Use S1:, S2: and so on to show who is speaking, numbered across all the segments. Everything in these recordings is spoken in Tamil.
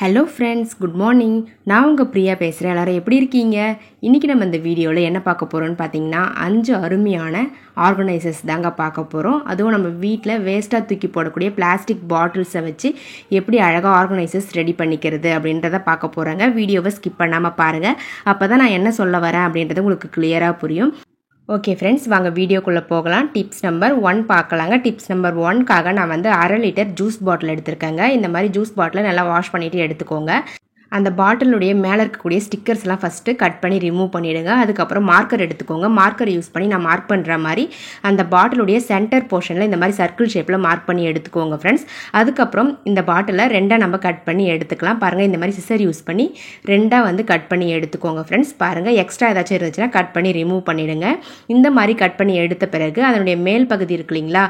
S1: Hello friends, good morning. நான் உங்கள் பிரியா பேசுகிறேன். எல்லோரும் எப்படி இருக்கீங்க? இன்றைக்கி நம்ம இந்த வீடியோவில் என்ன பார்க்க போகிறோம்னு பார்த்தீங்கன்னா 5 அருமையான ஆர்கனைசர்ஸ் தாங்க பார்க்க போகிறோம். அதுவும் நம்ம வீட்டில் வேஸ்ட்டாக தூக்கி போடக்கூடிய பிளாஸ்டிக் பாட்டில்ஸை வச்சு எப்படி அழகாக ஆர்கனைசர்ஸ் ரெடி பண்ணிக்கிறது அப்படின்றத பார்க்க போகிறாங்க. வீடியோவை ஸ்கிப் பண்ணாமல் பாருங்கள். அப்போ தான் நான் என்ன சொல்ல வரேன் அப்படின்றது உங்களுக்கு கிளியராக புரியும். ஓகே ஃப்ரெண்ட்ஸ், வாங்க வீடியோக்குள்ளே போகலாம். டிப்ஸ் நம்பர் 1 பார்க்கலாங்க. டிப்ஸ் நம்பர் 1க்காக நான் 1/2 லிட்டர் ஜூஸ் பாட்டில் எடுத்திருக்கேங்க. இந்த மாதிரி ஜூஸ் பாட்டிலை நல்லா வாஷ் பண்ணிவிட்டு எடுத்துக்கோங்க. அந்த பாட்டிலுடைய மேலே இருக்கக்கூடிய ஸ்டிக்கர்ஸ்லாம் ஃபஸ்ட்டு கட் பண்ணி ரிமூவ் பண்ணிவிடுங்க. அதுக்கப்புறம் மார்க்கர் எடுத்துக்கோங்க. மார்க்கர் யூஸ் பண்ணி நான் மார்க் பண்ணுற மாதிரி அந்த பாட்டிலுடைய சென்டர் போர்ஷனில் இந்த மாதிரி சர்க்கிள் ஷேப்பில் மார்க் பண்ணி எடுத்துக்கோங்க ஃப்ரெண்ட்ஸ். அதுக்கப்புறம் இந்த பாட்டிலை 2 நம்ம கட் பண்ணி எடுத்துக்கலாம். பாருங்கள், இந்த மாதிரி சிசர் யூஸ் பண்ணி 2 கட் பண்ணி எடுத்துக்கோங்க ஃப்ரெண்ட்ஸ். பாருங்கள், எக்ஸ்ட்ரா ஏதாச்சும் இருந்துச்சுன்னா கட் பண்ணி ரிமூவ் பண்ணிவிடுங்க. இந்த மாதிரி கட் பண்ணி எடுத்த பிறகு அதனுடைய மேல் பகுதி இருக்கு இல்லைங்களா,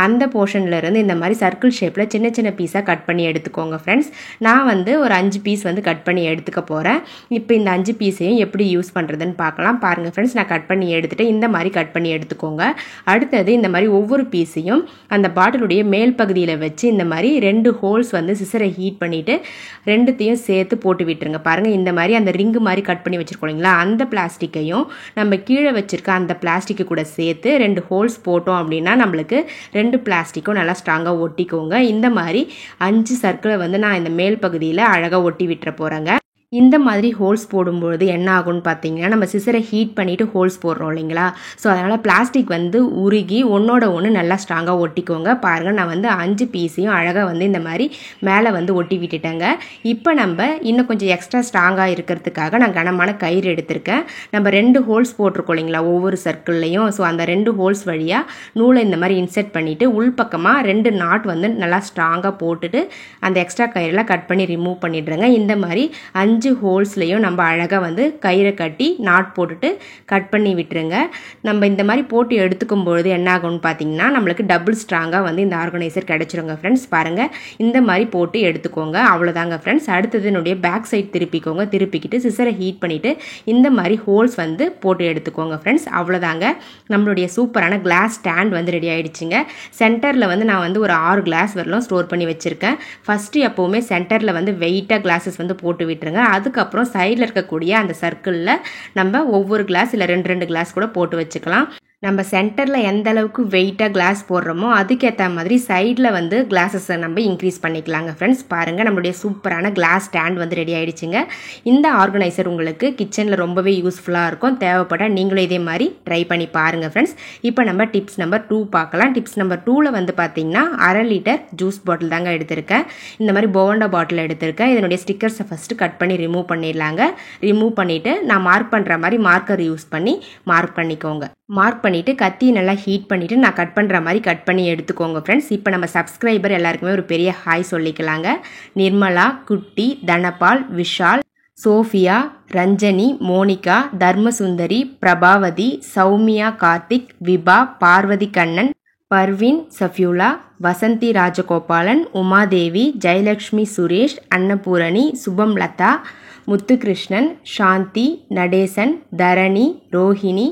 S1: அந்த போர்ஷனில் இருந்து இந்த மாதிரி சர்க்கிள் ஷேப்பில் சின்ன சின்ன பீஸாக கட் பண்ணி எடுத்துக்கோங்க ஃப்ரெண்ட்ஸ். நான் ஒரு 5 பீஸ் கட் பண்ணி எடுத்துக்க போகிறேன். இப்போ இந்த 5 பீஸையும் எப்படி யூஸ் பண்ணுறதுன்னு பார்க்கலாம். பாருங்கள் ஃப்ரெண்ட்ஸ், நான் கட் பண்ணி எடுத்துகிட்டு இந்த மாதிரி கட் பண்ணி எடுத்துக்கோங்க. அடுத்தது இந்த மாதிரி ஒவ்வொரு பீஸையும் அந்த பாட்டிலுடைய மேல் பகுதியில் வச்சு இந்த மாதிரி 2 ஹோல்ஸ் சிசரை ஹீட் பண்ணிவிட்டு 2த்தையும் சேர்த்து போட்டு விட்டுருங்க. பாருங்கள், இந்த மாதிரி அந்த ரிங்கு மாதிரி கட் பண்ணி வச்சுருக்கோம் இல்லைங்களா, அந்த பிளாஸ்டிக்கையும் நம்ம கீழே வச்சுருக்க அந்த பிளாஸ்டிக்கு கூட சேர்த்து 2 ஹோல்ஸ் போட்டோம் அப்படின்னா நம்மளுக்கு 2 பிளாஸ்டிக்கும் நல்லா ஸ்ட்ராங்காக ஒட்டிக்கோங்க. இந்த மாதிரி 5 சர்க்கிளை நான் இந்த மேல் பகுதியில் அழகாக ஒட்டி விட்டுற போகிறேங்க. இந்த மாதிரி ஹோல்ஸ் போடும்பொழுது என்ன ஆகும்னு பார்த்தீங்கன்னா, நம்ம சிசரை ஹீட் பண்ணிவிட்டு ஹோல்ஸ் போடுறோம் இல்லைங்களா, ஸோ அதனால் பிளாஸ்டிக் உருகி ஒன்றோட ஒன்று நல்லா ஸ்ட்ராங்காக ஒட்டிக்கோங்க. பாருங்கள், நான் 5 பீஸையும் அழகாக இந்த மாதிரி மேலே ஒட்டி விட்டுட்டேங்க. இப்போ நம்ம இன்னும் கொஞ்சம் எக்ஸ்ட்ரா ஸ்ட்ராங்காக இருக்கிறதுக்காக நான் கனமான கயிறு எடுத்திருக்கேன். நம்ம 2 ஹோல்ஸ் போட்டிருக்கோம் இல்லைங்களா ஒவ்வொரு சர்க்கிள்லையும், ஸோ அந்த 2 ஹோல்ஸ் வழியாக நூலை இந்த மாதிரி இன்செர்ட் பண்ணிவிட்டு உள்பக்கமாக 2 நாட் நல்லா ஸ்ட்ராங்காக போட்டுட்டு அந்த எக்ஸ்ட்ரா கயிறெல்லாம் கட் பண்ணி ரிமூவ் பண்ணிடுறேங்க. இந்த மாதிரி 5 ஹோல்ஸ்லையும் நம்ம அழகாக கயிறை கட்டி நாட் போட்டுட்டு கட் பண்ணி விட்டுருங்க. நம்ம இந்த மாதிரி போட்டு எடுத்துக்கும் பொழுது என்ன ஆகும்னு பார்த்தீங்கன்னா, நம்மளுக்கு டபுள் ஸ்ட்ராங்காக இந்த ஆர்கனைசர் கிடைச்சிருங்க ஃப்ரெண்ட்ஸ். பாருங்கள், இந்த மாதிரி போட்டு எடுத்துக்கோங்க. அவ்வளோதாங்க ஃப்ரெண்ட்ஸ். அடுத்தது என்னுடைய பேக் சைட் திருப்பிக்கோங்க. திருப்பிக்கிட்டு சிசரை ஹீட் பண்ணிவிட்டு இந்த மாதிரி ஹோல்ஸ் போட்டு எடுத்துக்கோங்க ஃப்ரெண்ட்ஸ். அவ்வளோதாங்க, நம்மளுடைய சூப்பரான கிளாஸ் ஸ்டாண்ட் ரெடி ஆகிடுச்சிங்க. சென்டரில் நான் ஒரு 6 கிளாஸ் வரலாம் ஸ்டோர் பண்ணி வச்சுருக்கேன். ஃபஸ்ட்டு எப்போவுமே சென்டரில் வெயிட்டாக கிளாஸஸ் போட்டு விட்டுருங்க. அதுக்கப்புறம் சைடில் இருக்கக்கூடிய அந்த சர்க்கிளில் நம்ம ஒவ்வொரு கிளாஸ் இல்லை 2 கிளாஸ் கூட போட்டு வச்சுக்கலாம். நம்ம சென்டரில் எந்த அளவுக்கு வெயிட்டாக கிளாஸ் போடுறோமோ அதுக்கேற்ற மாதிரி சைடில் கிளாஸஸை நம்ம இன்க்ரீஸ் பண்ணிக்கலாங்க ஃப்ரெண்ட்ஸ். பாருங்கள், நம்மளுடைய சூப்பரான கிளாஸ் ஸ்டாண்ட் ரெடி ஆகிடுச்சிங்க. இந்த ஆர்கனைசர் உங்களுக்கு கிச்சனில் ரொம்பவே யூஸ்ஃபுல்லாக இருக்கும். தேவைப்பட்டால் நீங்களும் இதே மாதிரி ட்ரை பண்ணி பாருங்கள் ஃப்ரெண்ட்ஸ். இப்போ நம்ம டிப்ஸ் நம்பர் 2 பார்க்கலாம். டிப்ஸ் நம்பர் 2ல் பார்த்தீங்கன்னா 1/2 லிட்டர் ஜூஸ் பாட்டில் தாங்க எடுத்திருக்கேன். இந்த மாதிரி போண்டா பாட்டில் எடுத்திருக்கேன். இதனுடைய ஸ்டிக்கர்ஸை ஃபஸ்ட்டு கட் பண்ணி ரிமூவ் பண்ணிடலாங்க. ரிமூவ் பண்ணிவிட்டு நான் மார்க் பண்ணுற மாதிரி மார்க்கர் யூஸ் பண்ணி மார்க் பண்ணிக்கோங்க. மார்க் பண்ணிவிட்டு கத்தியை நல்லா ஹீட் பண்ணிவிட்டு நான் கட் பண்ணுற மாதிரி கட் பண்ணி எடுத்துக்கோங்க ஃப்ரெண்ட்ஸ். இப்போ நம்ம சப்ஸ்கிரைபர் எல்லாருக்குமே ஒரு பெரிய ஹாய் சொல்லிக்கலாங்க. நிர்மலா, குட்டி, தனபால், விஷால், சோஃபியா, ரஞ்சனி, மோனிகா, தர்மசுந்தரி, பிரபாவதி, சௌமியா, கார்த்திக், விபா, பார்வதி கண்ணன், பர்வீன், சஃப்யூலா, வசந்தி ராஜகோபாலன், உமாதேவி, ஜெயலக்ஷ்மி, சுரேஷ், அன்னபூரணி, சுபம் லதா, முத்துகிருஷ்ணன், சாந்தி, நடேசன், தரணி, ரோஹிணி,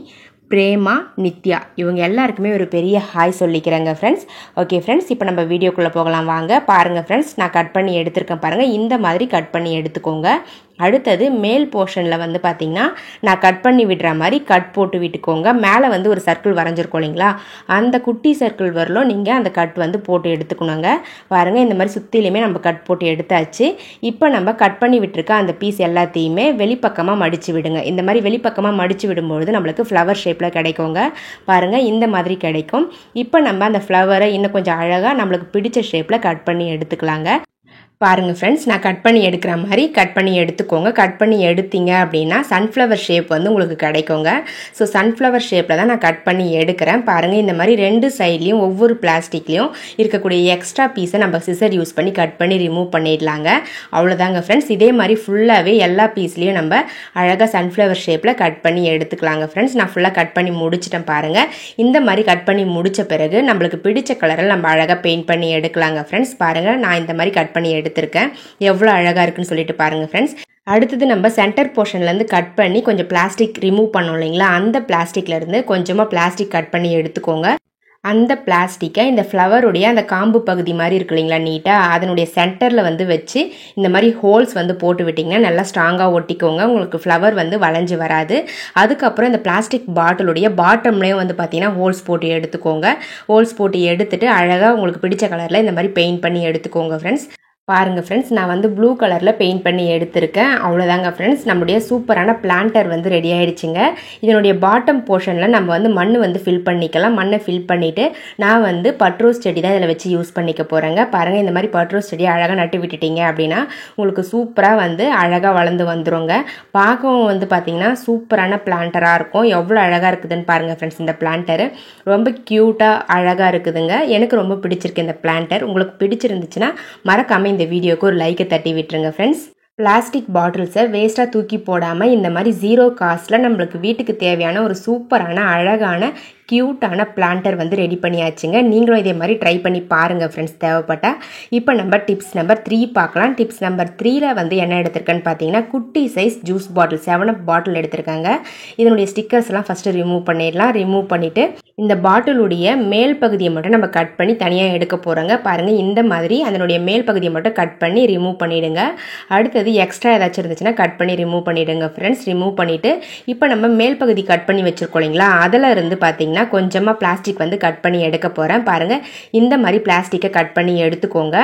S1: பிரேமா, நித்யா, இவங்க எல்லாருக்குமே ஒரு பெரிய ஹாய் சொல்லிக்கிறேங்க ஃப்ரெண்ட்ஸ். ஓகே ஃப்ரெண்ட்ஸ், இப்போ நம்ம வீடியோக்குள்ளே போகலாம் வாங்க. பாருங்கள் ஃப்ரெண்ட்ஸ், நான் கட் பண்ணி எடுத்திருக்கேன். பாருங்கள், இந்த மாதிரி கட் பண்ணி எடுத்துக்கோங்க. அடுத்தது மேல் போர்ஷனில் பார்த்தீங்கன்னா நான் கட் பண்ணி விடுற மாதிரி கட் போட்டு விட்டுக்கோங்க. மேலே ஒரு சர்க்கிள் வரைஞ்சிருக்கோம் இல்லைங்களா, அந்த குட்டி சர்க்கிள் வரலும் நீங்கள் அந்த கட் போட்டு எடுத்துக்கணுங்க. பாருங்கள், இந்த மாதிரி சுற்றிலையுமே நம்ம கட் போட்டு எடுத்தாச்சு. இப்போ நம்ம கட் பண்ணி விட்டுருக்க அந்த பீஸ் எல்லாத்தையுமே வெளிப்பக்கமாக மடித்து விடுங்க. இந்த மாதிரி வெளிப்பக்கமாக மடித்து விடும்பொழுது நம்மளுக்கு ஃப்ளவர் ஷேப்பில் கிடைக்குங்க. பாருங்கள், இந்த மாதிரி கிடைக்கும். இப்போ நம்ம அந்த ஃப்ளவரை இன்னும் கொஞ்சம் அழகாக நம்மளுக்கு பிடிச்ச ஷேப்பில் கட் பண்ணி எடுத்துக்கலாங்க. பாருங்கள் ஃப்ரெண்ட்ஸ், நான் கட் பண்ணி எடுக்கிற மாதிரி கட் பண்ணி எடுத்துக்கோங்க. கட் பண்ணி எடுத்தீங்க அப்படின்னா சன்ஃப்ளவர் ஷேப் உங்களுக்கு கிடைக்குங்க. ஸோ சன்ஃப்ளவர் ஷேப்பில் தான் நான் கட் பண்ணி எடுக்கிறேன். பாருங்கள், இந்த மாதிரி 2 சைட்லேயும் ஒவ்வொரு பிளாஸ்டிக்லேயும் இருக்கக்கூடிய எக்ஸ்ட்ரா பீஸை நம்ம சிசர் யூஸ் பண்ணி கட் பண்ணி ரிமூவ் பண்ணிடலாங்க. அவ்வளோதாங்க ஃப்ரெண்ட்ஸ். இதே மாதிரி ஃபுல்லாகவே எல்லா பீஸ்லேயும் நம்ம அழகாக சன்ஃப்ளவர் ஷேப்பில் கட் பண்ணி எடுத்துக்கலாங்க ஃப்ரெண்ட்ஸ். நான் ஃபுல்லாக கட் பண்ணி முடிச்சிட்டேன். பாருங்கள், இந்த மாதிரி கட் பண்ணி முடித்த பிறகு நம்மளுக்கு பிடிச்ச கலரில் நம்ம அழகாக பெயிண்ட் பண்ணி எடுக்கலாங்க ஃப்ரெண்ட்ஸ். பாருங்கள், நான் இந்த மாதிரி கட் பண்ணி எடுத்திருக்கேன். எவ்வளோ அழகாக இருக்குன்னு சொல்லிட்டு பாருங்கள் ஃப்ரெண்ட்ஸ். அடுத்தது நம்ம சென்டர் போர்ஷன்லேருந்து கட் பண்ணி கொஞ்சம் பிளாஸ்டிக் ரிமூவ் பண்ணோம் இல்லைங்களா, அந்த பிளாஸ்டிக்லேருந்து கொஞ்சமாக பிளாஸ்டிக் கட் பண்ணி எடுத்துக்கோங்க. அந்த பிளாஸ்டிக்கை இந்த ஃப்ளவருடைய அந்த காம்பு பகுதி மாதிரி இருக்கு இல்லைங்களா, நீட்டாக அதனுடைய சென்டரில் வந்து வச்சு இந்த மாதிரி ஹோல்ஸ் வந்து போட்டு விட்டிங்கன்னா நல்லா ஸ்ட்ராங்காக ஒட்டிக்கோங்க. உங்களுக்கு ஃப்ளவர் வந்து வளைஞ்சு வராது. அதுக்கப்புறம் இந்த பிளாஸ்டிக் பாட்டிலுடைய பாட்டம்லேயும் வந்து பார்த்தீங்கன்னா ஹோல்ஸ் போட்டு எடுத்துக்கோங்க. ஹோல்ஸ் போட்டு எடுத்துட்டு அழகாக உங்களுக்கு பிடிச்ச கலரில் இந்த மாதிரி பெயிண்ட் பண்ணி எடுத்துக்கோங்க ஃப்ரெண்ட்ஸ். பாருங்கள் ஃப்ரெண்ட்ஸ், நான் வந்து ப்ளூ கலரில் பெயிண்ட் பண்ணி எடுத்திருக்கேன். அவ்வளோதாங்க ஃப்ரெண்ட்ஸ், நம்மளுடைய சூப்பரான பிளான்டர் வந்து ரெடி ஆகிடுச்சுங்க. இதனுடைய பாட்டம் போர்ஷனில் நம்ம வந்து மண் வந்து ஃபில் பண்ணிக்கலாம். மண்ணை ஃபில் பண்ணிவிட்டு நான் வந்து பட்ரோஸ் செடி தான் இதில் வச்சு யூஸ் பண்ணிக்க போகிறேங்க. பாருங்கள், இந்த மாதிரி பட்ரோஸ் செடியை அழகாக நட்டு விட்டுட்டீங்க அப்படின்னா உங்களுக்கு சூப்பராக வந்து அழகாக வளர்ந்து வந்துருங்க. பார்க்கவும் வந்து பார்த்திங்கன்னா சூப்பரான பிளான்டராக இருக்கும். எவ்வளோ அழகாக இருக்குதுன்னு பாருங்கள் ஃப்ரெண்ட்ஸ். இந்த பிளான்டரு ரொம்ப க்யூட்டாக அழகாக இருக்குதுங்க. எனக்கு ரொம்ப பிடிச்சிருக்கு இந்த பிளான்டர். உங்களுக்கு பிடிச்சிருந்துச்சுன்னா மறக்காமல் இந்த வீடியோக்கு ஒரு லைக்கை தட்டி விட்டுருங்க ஃப்ரெண்ட்ஸ். பிளாஸ்டிக் பாட்டில்ஸை வேஸ்ட்டாக தூக்கி போடாமல் இந்த மாதிரி 0 காஸ்ட்டில் நம்மளுக்கு வீட்டுக்கு தேவையான ஒரு சூப்பரான அழகான க்யூட்டான பிளான்டர் வந்து ரெடி பண்ணியாச்சுங்க. நீங்களும் இதே மாதிரி ட்ரை பண்ணி பாருங்கள் ஃப்ரெண்ட்ஸ் தேவைப்பட்டா. இப்போ நம்ம டிப்ஸ் நம்பர் 3 பார்க்கலாம். டிப்ஸ் நம்பர் 3ல வந்து என்ன எடுத்திருக்கேன்னு பார்த்தீங்கன்னா குட்டி சைஸ் ஜூஸ் பாட்டில் 7up பாட்டில் எடுத்திருக்காங்க. இதனுடைய ஸ்டிக்கர்ஸ்லாம் ஃபஸ்ட்டு ரிமூவ் பண்ணிடலாம். ரிமூவ் பண்ணிவிட்டு இந்த பாட்டிலுடைய மேல் பகுதியை மட்டும் நம்ம கட் பண்ணி தனியாக எடுக்க போகிறோங்க. பாருங்கள், இந்த மாதிரி அதனுடைய மேல் பகுதியை மட்டும் கட் பண்ணி ரிமூவ் பண்ணிவிடுங்க. அடுத்தது எக்ஸ்ட்ரா ஏதாச்சும் இருந்துச்சுன்னா கட் பண்ணி ரிமூவ் பண்ணிவிடுங்க ஃப்ரெண்ட்ஸ். ரிமூவ் பண்ணிவிட்டு இப்போ நம்ம மேல் பகுதி கட் பண்ணி வச்சுருக்கோம் இல்லைங்களா, அதில் இருந்து பார்த்தீங்கன்னா கொஞ்சமாக பிளாஸ்டிக் வந்து கட் பண்ணி எடுக்க போகிறேன். பாருங்கள், இந்த மாதிரி பிளாஸ்டிக்கை கட் பண்ணி எடுத்துக்கோங்க.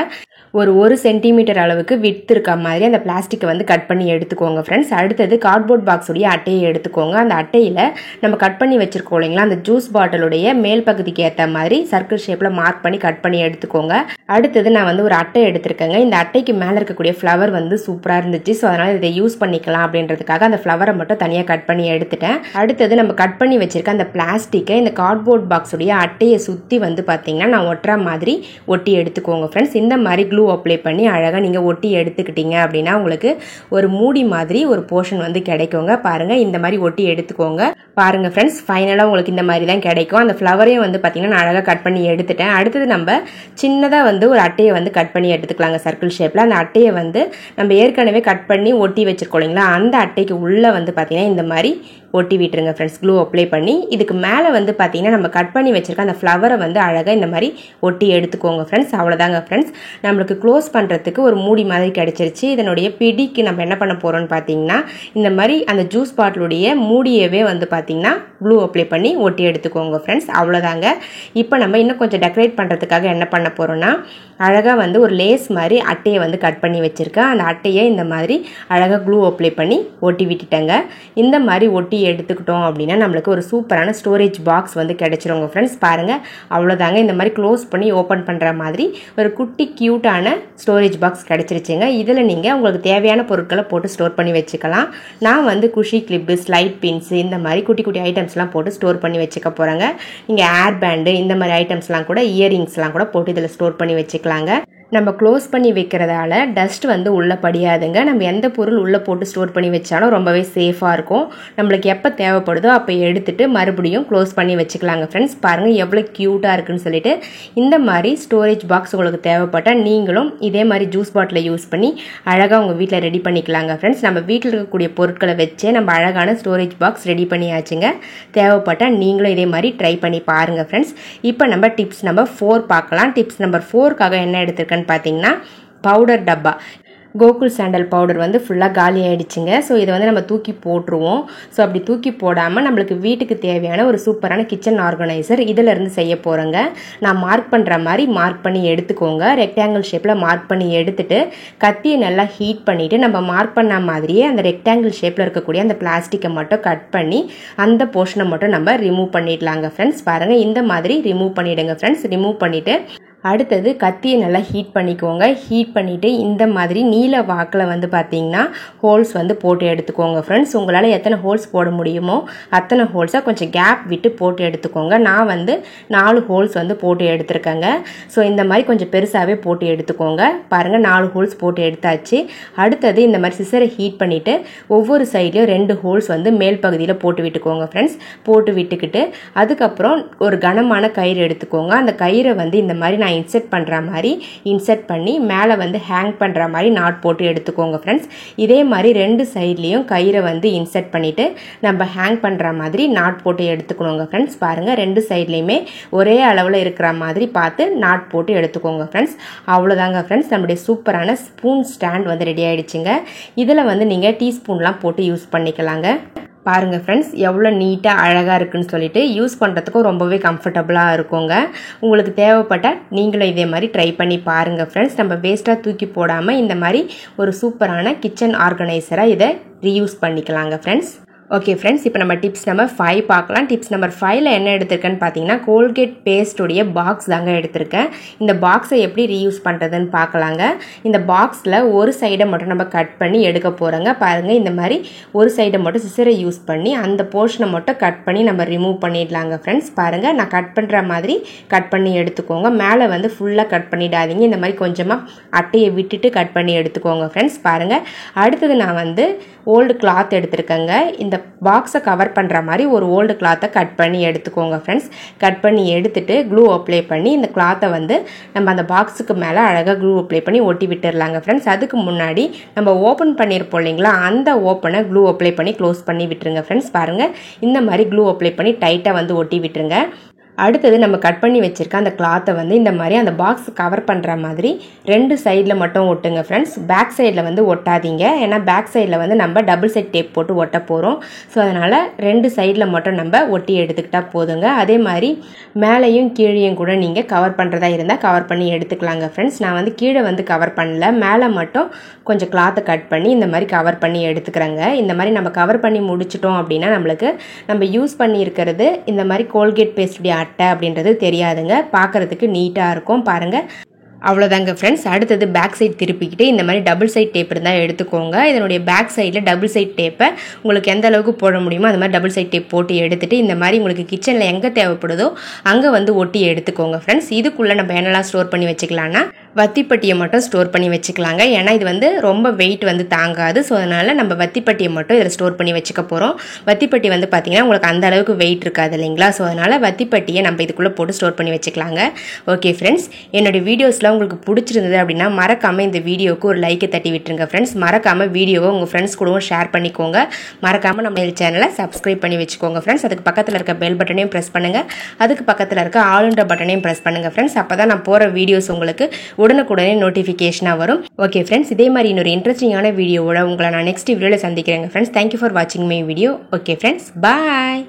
S1: ஒரு 1 சென்டிமீட்டர் அளவுக்கு விட்த் இருக்க மாதிரி அந்த பிளாஸ்டிக்கை வந்து கட் பண்ணி எடுத்துக்கோங்க ஃப்ரெண்ட்ஸ். அடுத்தது கார்ட்போர்ட் பாக்ஸுடைய அட்டையை எடுத்துக்கோங்க. அந்த அட்டையில் நம்ம கட் பண்ணி வச்சுருக்கோம் இல்லைங்களா, அந்த ஜூஸ் பாட்டிலுடைய மேல் பகுதிக்கு ஏற்ற மாதிரி சர்க்கிள் ஷேப்பில் மார்க் பண்ணி கட் பண்ணி எடுத்துக்கோங்க. அடுத்தது நான் வந்து ஒரு அட்டை எடுத்திருக்கேங்க. இந்த அட்டைக்கு மேலே இருக்கக்கூடிய ஃப்ளவர் வந்து சூப்பராக இருந்துச்சு. ஸோ அதனால் இதை யூஸ் பண்ணிக்கலாம் அப்படின்றதுக்காக அந்த ஃப்ளவரை மட்டும் தனியாக கட் பண்ணி எடுத்துட்டேன். அடுத்தது நம்ம கட் பண்ணி வச்சுருக்க அந்த பிளாஸ்டிக்கை இந்த கார்ட்போர்ட் பாக்ஸுடைய அட்டையை சுற்றி வந்து பார்த்தீங்கன்னா நான் ஒட்டுற மாதிரி ஒட்டி எடுத்துக்கோங்க ஃப்ரெண்ட்ஸ். இந்த மாதிரி க்ளூ அப்ளை பண்ணி அழகாக நீங்கள் ஒட்டி எடுத்துக்கிட்டீங்க அப்படின்னா உங்களுக்கு ஒரு மூடி மாதிரி ஒரு போர்ஷன் வந்து கிடைக்குங்க. பாருங்கள், இந்த மாதிரி ஒட்டி எடுத்துக்கோங்க. பாருங்கள் ஃப்ரெண்ட்ஸ், ஃபைனலாக உங்களுக்கு இந்த மாதிரி தான் கிடைக்கும். அந்த ஃப்ளவரையும் வந்து பார்த்தீங்கன்னா நான் அழகாக கட் பண்ணி எடுத்துட்டேன். அடுத்தது நம்ம சின்னதாக வந்து ஒரு அட்டையை வந்து கட் பண்ணி எடுத்துக்கலாங்க சர்க்கிள் ஷேப்பில். அந்த அட்டையை வந்து நம்ம ஏற்கனவே கட் பண்ணி ஒட்டி வச்சுருக்கோம் இல்லைங்களா, அந்த அட்டைக்கு உள்ளே வந்து பார்த்தீங்கன்னா இந்த மாதிரி ஒட்டி விட்டுருங்க ஃப்ரெண்ட்ஸ், க்ளூ அப்ளை பண்ணி. இதுக்கு மேலே வந்து பார்த்தீங்கன்னா நம்ம கட் பண்ணி வச்சுருக்க அந்த ஃப்ளவரை வந்து அழகாக இந்த மாதிரி ஒட்டி எடுத்துக்கோங்க ஃப்ரெண்ட்ஸ். அவ்வளோதாங்க ஃப்ரெண்ட்ஸ், நம்மளுக்கு க்ளோஸ் பண்ணுறதுக்கு ஒரு மூடி மாதிரி கிடச்சிருச்சு. இதனுடைய பிடிக்கு நம்ம என்ன பண்ண போகிறோம்னு பார்த்தீங்கன்னா இந்த மாதிரி அந்த ஜூஸ் பாட்டிலுடைய மூடியவே வந்து பார்த்தீங்கன்னா க்ளூ அப்ளை பண்ணி ஒட்டி எடுத்துக்கோங்க ஃப்ரெண்ட்ஸ். அவ்வளோதாங்க. இப்போ நம்ம இன்னும் கொஞ்சம் டெக்கரேட் பண்ணுறதுக்காக என்ன பண்ண போகிறோம்னா அழகாக வந்து ஒரு லேஸ் மாதிரி அட்டையை வந்து கட் பண்ணி வச்சுருக்கேன். அந்த அட்டையை இந்த மாதிரி அழகாக க்ளூ அப்ளை பண்ணி ஒட்டி விட்டுட்டேங்க. இந்த மாதிரி ஒட்டி எடுத்துக்கிட்டோம் அப்படின்னா நம்மளுக்கு ஒரு சூப்பரான ஸ்டோரேஜ் பாக்ஸ் வந்து கிடைச்சிருங்க ஃப்ரெண்ட்ஸ். பாருங்கள், அவ்வளோதாங்க. இந்த மாதிரி க்ளோஸ் பண்ணி ஓப்பன் பண்ணுற மாதிரி ஒரு குட்டி க்யூட்டான ஸ்டோரேஜ் பாக்ஸ் கிடச்சிருச்சுங்க. இதில் நீங்கள் உங்களுக்கு தேவையான பொருட்களை போட்டு ஸ்டோர் பண்ணி வச்சுக்கலாம். நான் வந்து குஷி கிளிப்பு, ஸ்லைட் பின்ஸு இந்த மாதிரி குட்டி குட்டி ஐட்டம்ஸ்லாம் போட்டு ஸ்டோர் பண்ணி வச்சுக்க போகிறேங்க. நீங்கள் ஏர் பேண்டு இந்த மாதிரி ஐட்டம்ஸ்லாம் கூட, இயரிங்ஸ்லாம் கூட போட்டு இதில் ஸ்டோர் பண்ணி வச்சுக்கலாங்க. நம்ம க்ளோஸ் பண்ணி வைக்கிறதால டஸ்ட் வந்து உள்ளே படியாதுங்க. நம்ம எந்த பொருள் உள்ளே போட்டு ஸ்டோர் பண்ணி வச்சாலும் ரொம்பவே சேஃபாக இருக்கும். நம்மளுக்கு எப்போ தேவைப்படுதோ அப்போ எடுத்துகிட்டு மறுபடியும் க்ளோஸ் பண்ணி வச்சுக்கலாங்க ஃப்ரெண்ட்ஸ். பாருங்கள் எவ்வளோ க்யூட்டாக இருக்குன்னு சொல்லிட்டு. இந்த மாதிரி ஸ்டோரேஜ் பாக்ஸ் உங்களுக்கு தேவைப்பட்டால் நீங்களும் இதே மாதிரி ஜூஸ் பாட்டிலை யூஸ் பண்ணி அழகாக உங்கள் வீட்டில் ரெடி பண்ணிக்கலாங்க ஃப்ரெண்ட்ஸ். நம்ம வீட்டில் இருக்கக்கூடிய பொருட்களை வச்சே நம்ம அழகான ஸ்டோரேஜ் பாக்ஸ் ரெடி பண்ணியாச்சுங்க. தேவைப்பட்டால் நீங்களும் இதே மாதிரி ட்ரை பண்ணி பாருங்கள் ஃப்ரெண்ட்ஸ். இப்போ நம்ம டிப்ஸ் நம்பர் 4 பார்க்கலாம். டிப்ஸ் நம்பர் 4க்காக என்ன எடுத்திருக்கேன்னு பார்த்தீங்கன்னா பவுடர் டப்பா. கோகுல் சாண்டல் பவுடர் வந்து ஃபுல்லாக காலி ஆகிடுச்சுங்க. ஸோ இதை வந்து நம்ம தூக்கி போட்டுருவோம். ஸோ அப்படி தூக்கி போடாமல் நம்மளுக்கு வீட்டுக்கு தேவையான ஒரு சூப்பரான கிச்சன் ஆர்கனைசர் இதிலிருந்து செய்ய போகிறோங்க. நான் மார்க் பண்ணுற மாதிரி மார்க் பண்ணி எடுத்துக்கோங்க. ரெக்டாங்கிள் ஷேப்பில் மார்க் பண்ணி எடுத்துட்டு கத்தியை நல்லா ஹீட் பண்ணிவிட்டு நம்ம மார்க் பண்ண மாதிரியே அந்த ரெக்டாங்கிள் ஷேப்பில் இருக்கக்கூடிய அந்த பிளாஸ்டிக்கை மட்டும் கட் பண்ணி அந்த போர்ஷனை மட்டும் நம்ம ரிமூவ் பண்ணிடலாங்க ஃப்ரெண்ட்ஸ். பாருங்கள், இந்த மாதிரி ரிமூவ் பண்ணிவிடுங்க ஃப்ரெண்ட்ஸ். ரிமூவ் பண்ணிவிட்டு அடுத்தது கத்தியை நல்லா ஹீட் பண்ணிக்கோங்க. ஹீட் பண்ணிவிட்டு இந்த மாதிரி நீல வாக்கில் வந்து பார்த்தீங்கன்னா ஹோல்ஸ் வந்து போட்டு எடுத்துக்கோங்க ஃப்ரெண்ட்ஸ். உங்களால் எத்தனை ஹோல்ஸ் போட முடியுமோ அத்தனை ஹோல்ஸை கொஞ்சம் கேப் விட்டு போட்டு எடுத்துக்கோங்க. நான் வந்து 4 ஹோல்ஸ் வந்து போட்டு எடுத்துருக்கேங்க. ஸோ இந்த மாதிரி கொஞ்சம் பெருசாகவே போட்டு எடுத்துக்கோங்க. பாருங்கள், 4 ஹோல்ஸ் போட்டு எடுத்தாச்சு. அடுத்தது இந்த மாதிரி சிசரை ஹீட் பண்ணிவிட்டு ஒவ்வொரு சைட்லேயும் 2 ஹோல்ஸ் வந்து மேல் பகுதியில் போட்டு விட்டுக்கோங்க ஃப்ரெண்ட்ஸ். போட்டு விட்டுக்கிட்டு அதுக்கப்புறம் ஒரு கனமான கயிறு எடுத்துக்கோங்க. அந்த கயிறை வந்து இந்த மாதிரி நான் நான் இன்சர்ட் பண்ணுற மாதிரி இன்சர்ட் பண்ணி மேலே வந்து ஹேங் பண்ணுற மாதிரி நாட் போட்டு எடுத்துக்கோங்க ஃப்ரெண்ட்ஸ். இதே மாதிரி 2 சைட்லேயும் கயிறை வந்து இன்சர்ட் பண்ணிவிட்டு நம்ம ஹேங் பண்ணுற மாதிரி நாட் போட்டு எடுத்துக்கணுங்க ஃப்ரெண்ட்ஸ். பாருங்கள் 2 சைட்லேயுமே ஒரே அளவில் இருக்கிற மாதிரி பார்த்து நாட் போட்டு எடுத்துக்கோங்க ஃப்ரெண்ட்ஸ். அவ்வளோதாங்க ஃப்ரெண்ட்ஸ், நம்முடைய சூப்பரான ஸ்பூன் ஸ்டாண்ட் வந்து ரெடி ஆகிடுச்சுங்க. இதில் வந்து நீங்கள் டீஸ்பூன்லாம் போட்டு யூஸ் பண்ணிக்கலாங்க. பாருங்கள் ஃப்ரெண்ட்ஸ், எவ்வளோ நீட்டாக அழகாக இருக்குன்னு சொல்லிட்டு யூஸ் பண்ணுறதுக்கும் ரொம்பவே கம்ஃபர்டபுளாக இருக்குங்க. உங்களுக்கு தேவைப்பட்டால் நீங்களும் இதே மாதிரி ட்ரை பண்ணி பாருங்கள் ஃப்ரெண்ட்ஸ். நம்ம வேஸ்ட்டாக தூக்கி போடாமல் இந்த மாதிரி ஒரு சூப்பரான கிச்சன் ஆர்கனைசராக இதை ரீயூஸ் பண்ணிக்கலாங்க ஃப்ரெண்ட்ஸ். ஓகே ஃப்ரெண்ட்ஸ், இப்போ நம்ம டிப்ஸ் நம்பர் 5 பார்க்கலாம். டிப்ஸ் நம்பர் 5ல் என்ன எடுத்திருக்கேன்னு பார்த்தீங்கன்னா கோல்கேட் பேஸ்ட்டுடைய பாக்ஸ் தாங்க எடுத்திருக்கேன். இந்த பாக்ஸை எப்படி ரீயூஸ் பண்ணுறதுன்னு பார்க்கலாங்க. இந்த பாக்ஸில் ஒரு சைடை மட்டும் நம்ம கட் பண்ணி எடுக்க போகிறோங்க. பாருங்கள், இந்த மாதிரி ஒரு சைடை மட்டும் சிசரை யூஸ் பண்ணி அந்த போர்ஷனை மட்டும் கட் பண்ணி நம்ம ரிமூவ் பண்ணிடலாங்க ஃப்ரெண்ட்ஸ். பாருங்கள், நான் கட் பண்ணுற மாதிரி கட் பண்ணி எடுத்துக்கோங்க. மேலே வந்து ஃபுல்லாக கட் பண்ணிடாதீங்க. இந்த மாதிரி கொஞ்சமாக அட்டையை விட்டுட்டு கட் பண்ணி எடுத்துக்கோங்க ஃப்ரெண்ட்ஸ். பாருங்கள், அடுத்தது நான் வந்து ஓல்டு கிளாத் எடுத்திருக்கேங்க. இந்த பாக்ஸை கவர் பண்ணுற மாதிரி ஒரு ஓல்டு கிளாத்தை கட் பண்ணி எடுத்துக்கோங்க ஃப்ரெண்ட்ஸ். கட் பண்ணி எடுத்துட்டு க்ளூ அப்ளை பண்ணி இந்த கிளாத்தை வந்து நம்ம அந்த பாக்ஸுக்கு மேலே அழகாக க்ளூ அப்ளை பண்ணி ஒட்டி விட்டுடலாங்க ஃப்ரெண்ட்ஸ். அதுக்கு முன்னாடி நம்ம ஓப்பன் பண்ணியிருப்போம் இல்லைங்களா, அந்த ஓப்பனை க்ளூ அப்ளை பண்ணி க்ளோஸ் பண்ணி விட்டுருங்க ஃப்ரெண்ட்ஸ். பாருங்கள், இந்த மாதிரி க்ளூ அப்ளை பண்ணி டைட்டாக வந்து ஒட்டி விட்டுருங்க. அடுத்தது நம்ம கட் பண்ணி வச்சுருக்க அந்த கிளாத்தை வந்து இந்த மாதிரி அந்த பாக்ஸ் கவர் பண்ணுற மாதிரி 2 சைடில் மட்டும் ஒட்டுங்க ஃப்ரெண்ட்ஸ். பேக் சைடில் வந்து ஒட்டாதீங்க, ஏன்னா பேக் சைடில் வந்து நம்ம டபுள் சைட் டேப் போட்டு ஒட்ட போகிறோம். ஸோ அதனால் 2 சைடில் மட்டும் நம்ம ஒட்டி எடுத்துக்கிட்டால் போதுங்க. அதே மாதிரி மேலேயும் கீழேயும் கூட நீங்கள் கவர் பண்ணுறதா இருந்தால் கவர் பண்ணி எடுத்துக்கலாங்க ஃப்ரெண்ட்ஸ். நான் வந்து கீழே வந்து கவர் பண்ணல, மேலே மட்டும் கொஞ்சம் கிளாத்தை கட் பண்ணி இந்த மாதிரி கவர் பண்ணி எடுத்துக்கிறேங்க. இந்த மாதிரி நம்ம கவர் பண்ணி முடிச்சிட்டோம் அப்படின்னா நம்மளுக்கு நம்ம யூஸ் பண்ணியிருக்கிறது இந்த மாதிரி கோல்கேட் பேஸ்டுடைய அட்டை அப்படின்றது தெரியாதுங்க. பார்க்குறதுக்கு நீட்டாக இருக்கும். பாருங்கள், அவ்வளோதாங்க ஃப்ரெண்ட்ஸ். அடுத்தது பேக் சைட் திருப்பிக்கிட்டு இந்த மாதிரி டபுள் சைட் டேப் இருந்தால் எடுத்துக்கோங்க. இதனுடைய பேக் சைடில் டபுள் சைட் டேப்பை உங்களுக்கு எந்த அளவுக்கு போட முடியுமோ அந்த மாதிரி டபுள் சைட் டேப் போட்டு எடுத்துகிட்டு இந்த மாதிரி உங்களுக்கு கிச்சனில் எங்கே தேவைப்படுதோ அங்கே வந்து ஒட்டி எடுத்துக்கோங்க ஃப்ரெண்ட்ஸ். இதுக்குள்ளே நம்ம என்னெல்லாம் ஸ்டோர் பண்ணி வச்சுக்கலான்னா வத்திப்பட்டியை மட்டும் ஸ்டோர் பண்ணி வச்சுக்கலாங்க. ஏன்னா இது வந்து ரொம்ப வெயிட் வந்து தாங்காது. ஸோ அதனால் நம்ம வத்திப்பட்டியை மட்டும் இதில் ஸ்டோர் பண்ணி வச்சுக்க போகிறோம். வத்திப்பட்டி வந்து பார்த்திங்கன்னா உங்களுக்கு அந்த அளவுக்கு வெயிட் இருக்காது இல்லைங்களா. ஸோ அதனால் வத்திப்பட்டியை நம்ம இதுக்குள்ளே போட்டு ஸ்டோர் பண்ணி வச்சுக்கலாங்க. ஓகே ஃப்ரெண்ட்ஸ், என்னுடைய வீடியோஸில் உங்களுக்கு பிடிச்சிருந்தது அப்படின்னா மறக்காமல் இந்த வீடியோவுக்கு ஒரு லைக்கை தட்டி விட்டுருங்க ஃப்ரெண்ட்ஸ். மறக்காமல் வீடியோவை உங்கள் ஃப்ரெண்ட்ஸ் கூடவும் ஷேர் பண்ணிக்கோங்க. மறக்காமல் நம்ம சேனலை சப்ஸ்கிரைப் பண்ணி வச்சுக்கோங்க ஃப்ரெண்ட்ஸ். அதுக்கு பக்கத்தில் இருக்க பெல் பட்டனையும் ப்ரெஸ் பண்ணுங்கள். அதுக்கு பக்கத்தில் இருக்க ஆளுன்ற பட்டனையும் ப்ரெஸ் பண்ணுங்கள் ஃப்ரெண்ட்ஸ். அப்போ தான் நான் போகிற வீடியோஸ் உங்களுக்கு உடனுக்குடனே நோட்டிஃபிகேஷனாக வரும். ஓகே ஃப்ரெண்ட்ஸ், இதே மாதிரி இன்னொரு இன்ட்ரெஸ்டிங்கான வீடியோவோட உங்களை நான் நெக்ஸ்ட் வீடியோவில் சந்திக்கிறேங்க ஃப்ரெண்ட்ஸ். தேங்க்யூ ஃபார் வாட்சிங் my video. Okay friends, bye.